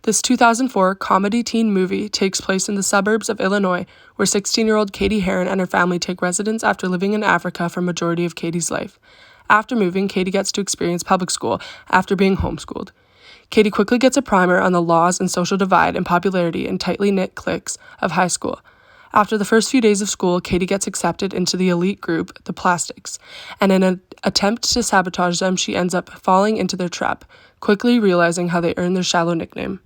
This 2004 comedy teen movie takes place in the suburbs of Illinois, where 16-year-old Katie Heron and her family take residence after living in Africa for a majority of Katie's life. After moving, Katie gets to experience public school after being homeschooled. Katie quickly gets a primer on the laws and social divide and popularity in tightly knit cliques of high school. After the first few days of school, Katie gets accepted into the elite group, the Plastics, and in an attempt to sabotage them, she ends up falling into their trap, quickly realizing how they earned their shallow nickname.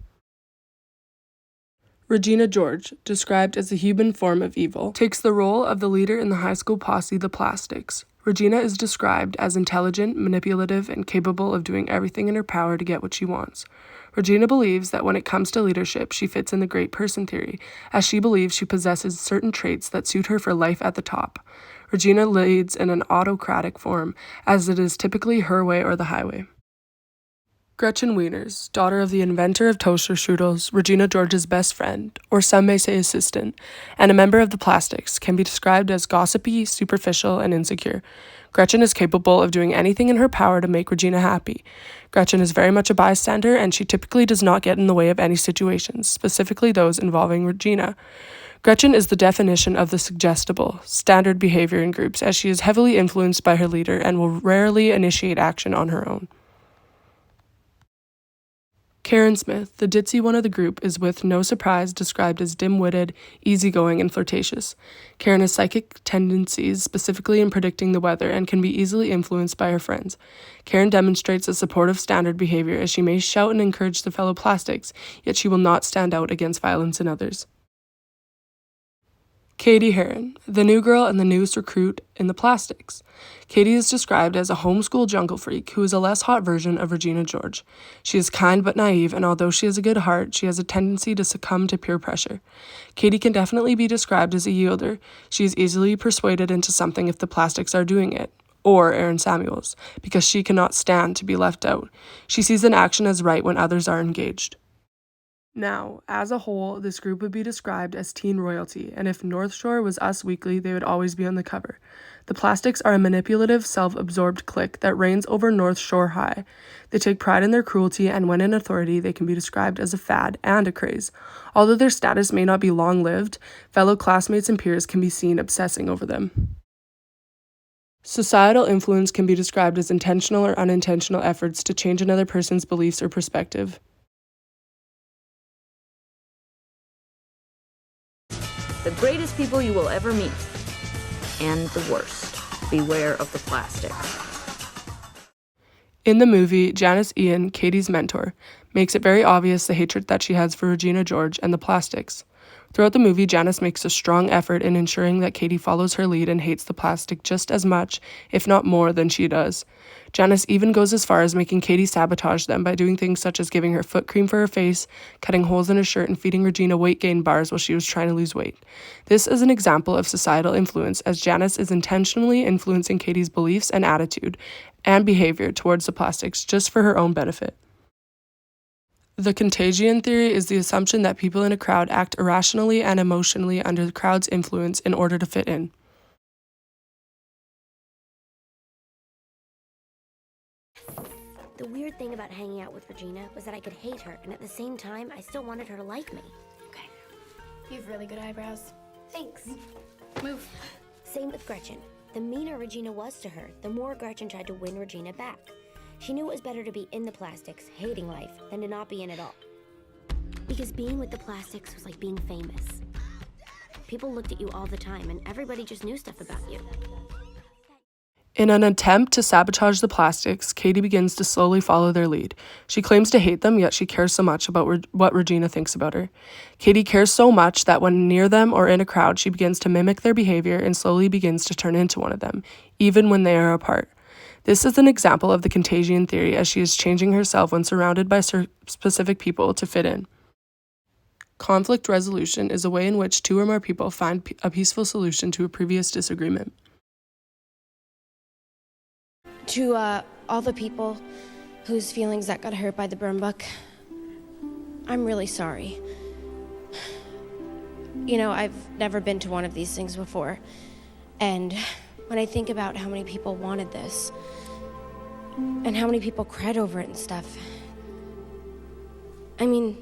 Regina George, described as the human form of evil, takes the role of the leader in the high school posse, the Plastics. Regina is described as intelligent, manipulative, and capable of doing everything in her power to get what she wants. Regina believes that when it comes to leadership, she fits in the great person theory, as she believes she possesses certain traits that suit her for life at the top. Regina leads in an autocratic form, as it is typically her way or the highway. Gretchen Wieners, daughter of the inventor of toaster strudels, Regina George's best friend, or some may say assistant, and a member of the Plastics, can be described as gossipy, superficial, and insecure. Gretchen is capable of doing anything in her power to make Regina happy. Gretchen is very much a bystander, and she typically does not get in the way of any situations, specifically those involving Regina. Gretchen is the definition of the suggestible, standard behavior in groups, as she is heavily influenced by her leader and will rarely initiate action on her own. Karen Smith, the ditzy one of the group, is with no surprise described as dim-witted, easygoing, and flirtatious. Karen has psychic tendencies, specifically in predicting the weather, and can be easily influenced by her friends. Karen demonstrates a supportive standard behavior as she may shout and encourage the fellow Plastics, yet she will not stand out against violence in others. Katie Heron, the new girl and the newest recruit in the Plastics. Katie is described as a homeschool jungle freak who is a less hot version of Regina George. She is kind but naive, and although she has a good heart, she has a tendency to succumb to peer pressure. Katie can definitely be described as a yielder. She is easily persuaded into something if the Plastics are doing it, or Aaron Samuels, because she cannot stand to be left out. She sees an action as right when others are engaged. Now, as a whole, this group would be described as teen royalty, and if North Shore was Us Weekly, they would always be on the cover. The Plastics are a manipulative, self-absorbed clique that reigns over North Shore High. They take pride in their cruelty, and when in authority, they can be described as a fad and a craze. Although their status may not be long-lived, fellow classmates and peers can be seen obsessing over them. Societal influence can be described as intentional or unintentional efforts to change another person's beliefs or perspective. The greatest people you will ever meet, and the worst. Beware of the Plastics. In the movie, Janice Ian, Katie's mentor, makes it very obvious the hatred that she has for Regina George and the Plastics. Throughout the movie, Janice makes a strong effort in ensuring that Katie follows her lead and hates the Plastic just as much, if not more, than she does. Janice even goes as far as making Katie sabotage them by doing things such as giving her foot cream for her face, cutting holes in her shirt, and feeding Regina weight gain bars while she was trying to lose weight. This is an example of societal influence, as Janice is intentionally influencing Katie's beliefs and attitude and behavior towards the Plastics just for her own benefit. The contagion theory is the assumption that people in a crowd act irrationally and emotionally under the crowd's influence in order to fit in. The weird thing about hanging out with Regina was that I could hate her, and at the same time, I still wanted her to like me. Okay. You have really good eyebrows. Thanks. Move. Same with Gretchen. The meaner Regina was to her, the more Gretchen tried to win Regina back. She knew it was better to be in the Plastics, hating life, than to not be in it all. Because being with the Plastics was like being famous. People looked at you all the time, and everybody just knew stuff about you. In an attempt to sabotage the Plastics, Katie begins to slowly follow their lead. She claims to hate them, yet she cares so much about what Regina thinks about her. Katie cares so much that when near them or in a crowd, she begins to mimic their behavior and slowly begins to turn into one of them, even when they are apart. This is an example of the contagion theory, as she is changing herself when surrounded by specific people to fit in. Conflict resolution is a way in which two or more people find a peaceful solution to a previous disagreement. To all the people whose feelings that got hurt by the burn book, I'm really sorry. You know, I've never been to one of these things before, and when I think about how many people wanted this, and how many people cried over it and stuff, I mean,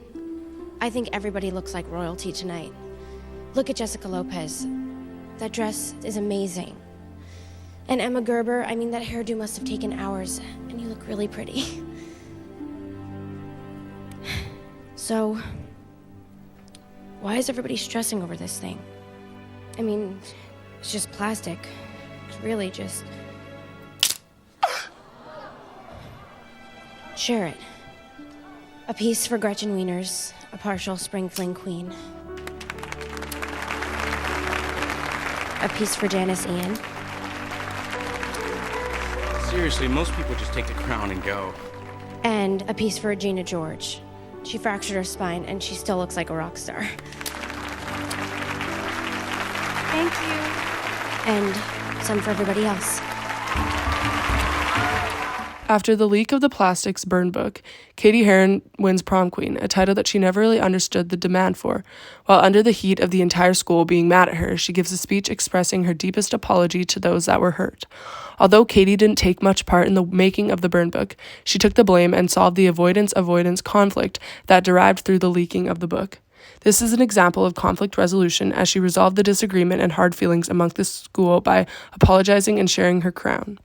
I think everybody looks like royalty tonight. Look at Jessica Lopez. That dress is amazing. And Emma Gerber, I mean, that hairdo must have taken hours, and you look really pretty. So, why is everybody stressing over this thing? I mean, it's just plastic. It's really just... Share it. A piece for Gretchen Wieners, a partial spring fling queen. A piece for Janice Ian. Seriously, most people just take the crown and go. And a piece for Regina George. She fractured her spine and she still looks like a rock star. Thank you. And some for everybody else. After the leak of the plastics burn book, Katie Heron wins prom queen, a title that she never really understood the demand for. While under the heat of the entire school being mad at her, she gives a speech expressing her deepest apology to those that were hurt. Although Katie didn't take much part in the making of the burn book, she took the blame and solved the avoidance conflict that derived through the leaking of the book. This is an example of conflict resolution as she resolved the disagreement and hard feelings among the school by apologizing and sharing her crown.